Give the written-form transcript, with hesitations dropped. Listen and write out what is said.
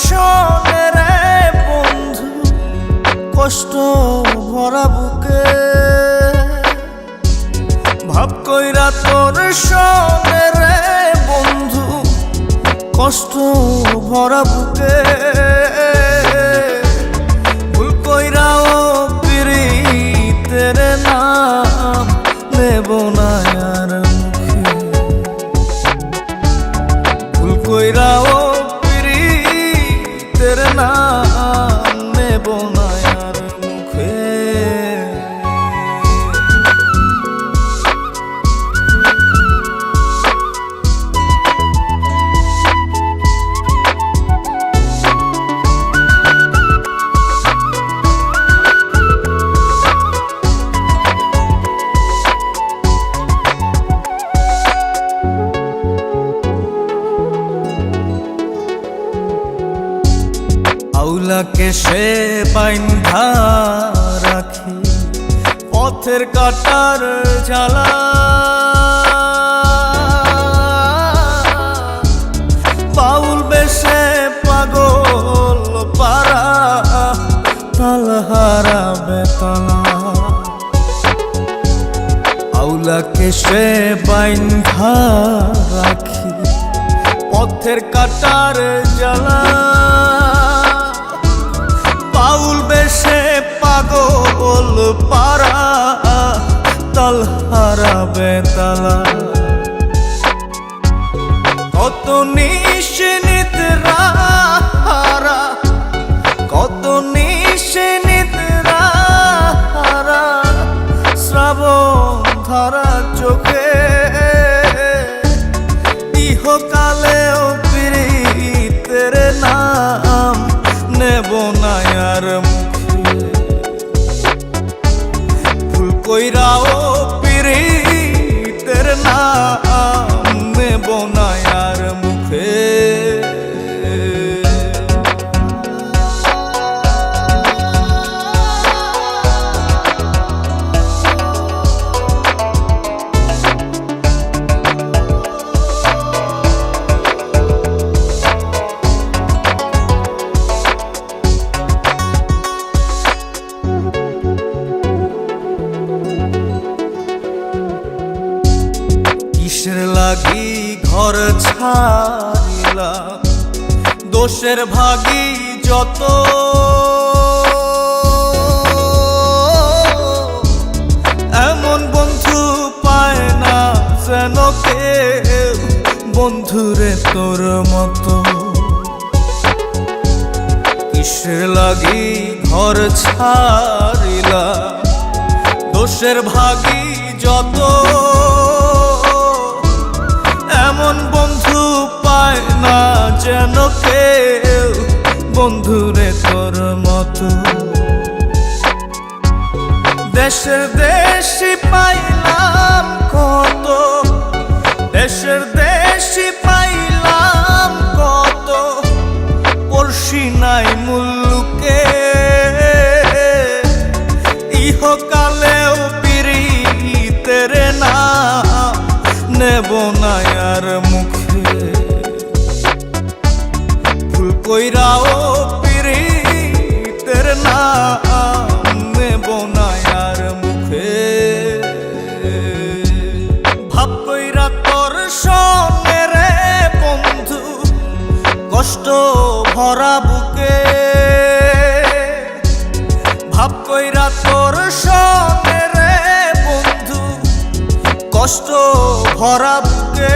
শোনে রে বন্ধু, কষ্ট ভরা বুকে। ভাব কইরা তোর শোনে রে বন্ধু, কষ্ট ভরা বুকে। ভুল কইরাও পিরিতের নাম নেব না আর মুখে। ভুল কইরাও পিরিতের নাম নেব না আর মুখে। আউলাকে সে বাইন্ধা রাখি পথের কাটার জ্বালা। বাউল বেশে পাগল পারা তালহারা বেতলা। আউলাকে সে বাইন্ধা রাখি পথের কাটার জ্বালা। বাউল বেশে পাগল পারা তালহারা বেতালা। কত নিশিনিতরা হারা, কত নিশিনিতরা হারা শ্রাবণ ধারা চোখে। ইহকালেও পিরিতের নাম নেব না আর মুখে। ভুল কইরাও পিরিতের নাম নেব না আর মুখে। কিসের লাগি ঘর ছাড়িলাম, দোষের ভাগী যত। এমন বন্ধু পায় না যেন কেউ, বন্ধুরে তোর মতো। কিসের লাগি ঘর ছাড়িলাম, দোষের ভাগী যত। এমন বন্ধু পায় না যেন কেউ, বন্ধুরে তোর মতো। দেশের দেশি পাইলাম কত, দেশের দেশি পাইলাম কত, পড়শি নাই মুল্লুকে। ইহকালেও পিরিতের নাম নেব না আর মুখে। ভুল কইরাও পিরিতের নাম নেব না আর মুখে। ভাব কইরা তোর সঙ্গে রে বন্ধু, কষ্ট ভরা বুকে। ভাব কইরা তোর সঙ্গে রে বন্ধু, কষ্ট ভরা বুকে।